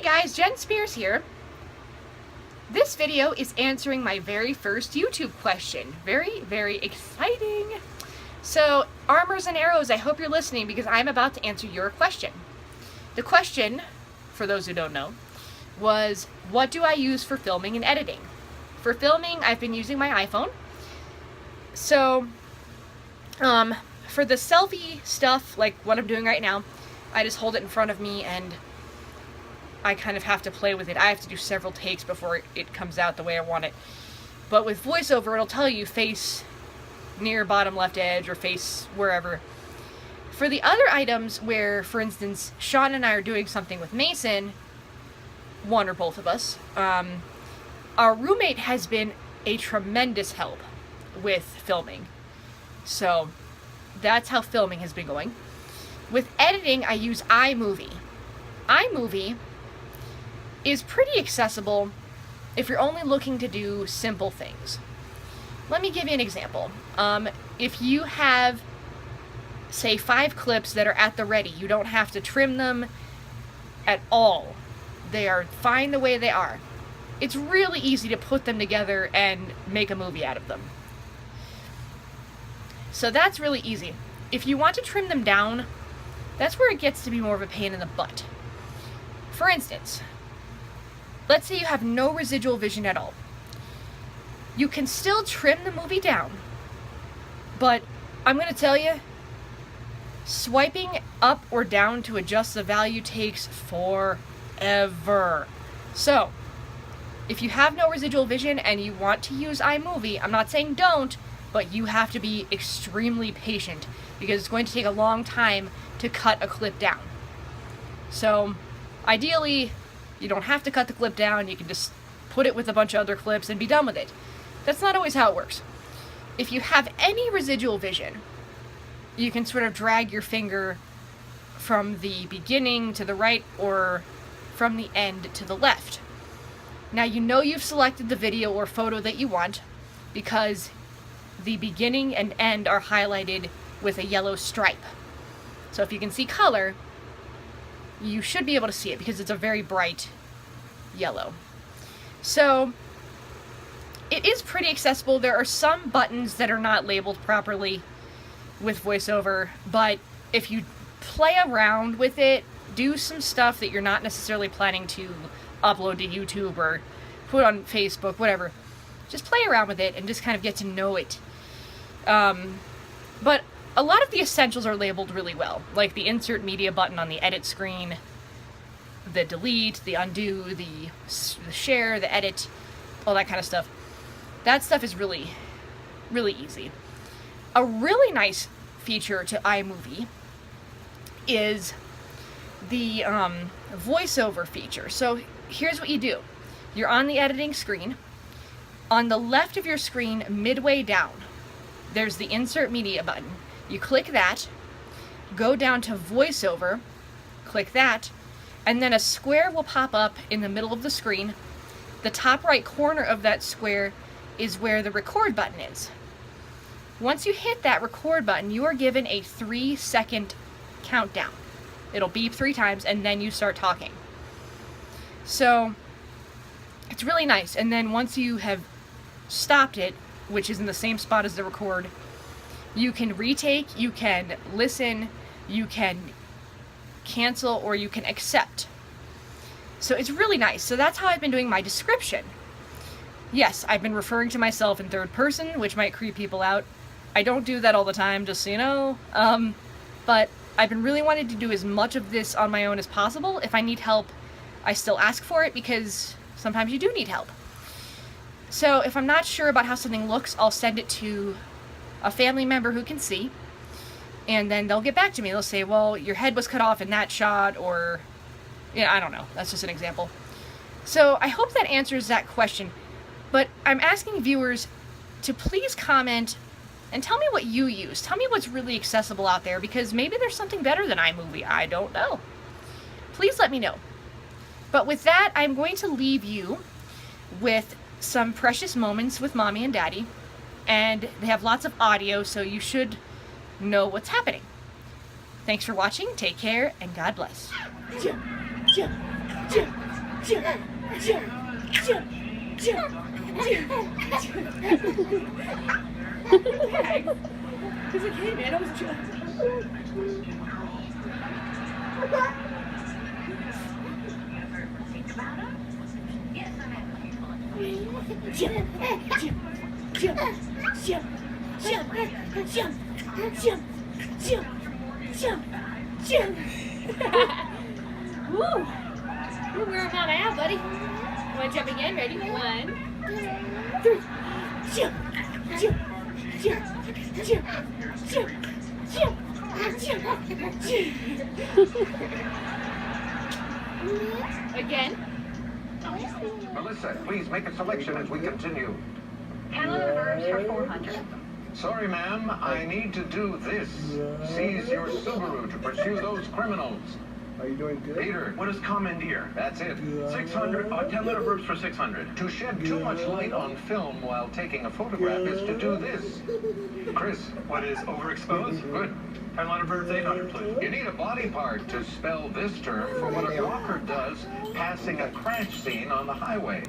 guys, Jen Spears here. This video is answering my very first YouTube question. Very, very exciting. So, Armors and Arrows, I hope you're listening because I'm about to answer your question. The question, for those who don't know, was what do I use for filming and editing? For filming, I've been using my iPhone. So, for the selfie stuff, like what I'm doing right now, I just hold it in front of me and I kind of have to play with it. I have to do several takes before it comes out the way I want it. But with VoiceOver, it'll tell you face near bottom left edge or face wherever. For the other items where, for instance, Sean and I are doing something with Mason, one or both of us, our roommate has been a tremendous help with filming. So that's how filming has been going. With editing, I use iMovie. iMovie is pretty accessible if you're only looking to do simple things. Let me give you an example. If you have, say, 5 clips that are at the ready, you don't have to trim them at all. They are fine the way they are. It's really easy to put them together and make a movie out of them. So that's really easy. If you want to trim them down, that's where it gets to be more of a pain in the butt. For instance, let's say you have no residual vision at all. You can still trim the movie down, but I'm going to tell you, swiping up or down to adjust the value takes forever. So, if you have no residual vision and you want to use iMovie, I'm not saying don't, but you have to be extremely patient because it's going to take a long time to cut a clip down. So, ideally, you don't have to cut the clip down, you can just put it with a bunch of other clips and be done with it. That's not always how it works. If you have any residual vision, you can sort of drag your finger from the beginning to the right or from the end to the left. Now you know you've selected the video or photo that you want because the beginning and end are highlighted with a yellow stripe. So if you can see color, you should be able to see it because it's a very bright yellow. So it is pretty accessible. There are some buttons that are not labeled properly with VoiceOver, but if you play around with it, do some stuff that you're not necessarily planning to upload to YouTube or put on Facebook, whatever. Just play around with it and just kind of get to know it. But a lot of the essentials are labeled really well, like the insert media button on the edit screen, the delete, the undo, the share, the edit, all that kind of stuff. That stuff is really, really easy. A really nice feature to iMovie is the VoiceOver feature. So here's what you do. You're on the editing screen. On the left of your screen, midway down, there's the insert media button. You click that, go down to VoiceOver, click that, and then a square will pop up in the middle of the screen. The top right corner of that square is where the record button is. Once you hit that record button, you are given a 3-second countdown. It'll beep 3 times and then you start talking. So it's really nice. And then once you have stopped it, which is in the same spot as the record, you can retake, you can listen, you can cancel, or you can accept. So it's really nice. So that's how I've been doing my description. Yes, I've been referring to myself in third person, which might creep people out. I don't do that all the time, just so you know. But I've been really wanting to do as much of this on my own as possible. If I need help, I still ask for it because sometimes you do need help. So if I'm not sure about how something looks, I'll send it to a family member who can see, and then they'll get back to me. They'll say, well, your head was cut off in that shot, or, yeah, I don't know. That's just an example. So I hope that answers that question. But I'm asking viewers to please comment and tell me what you use. Tell me what's really accessible out there, because maybe there's something better than iMovie. I don't know. Please let me know. But with that, I'm going to leave you with some precious moments with Mommy and Daddy. And they have lots of audio, so you should know what's happening. Thanks for watching, take care, and God bless. Jim, Jim, Jim. He's like, hey man, I was just... Woo! Where am I now, buddy? You want to jump again? Ready? 1, 2, 3. Again. Melissa, please make a selection as we continue. Canada verbs for 400. Sorry, ma'am, I need to do this. Seize your Subaru to pursue those criminals. Are you doing good? Peter, what is commandeer? That's it. 600, 10 letter verbs for 600. To shed too much light on film while taking a photograph is to do this. Chris, What is overexposed? good. 10 letter verbs, 800, please. You need a body part to spell this term for what a walker does passing a crash scene on the highway.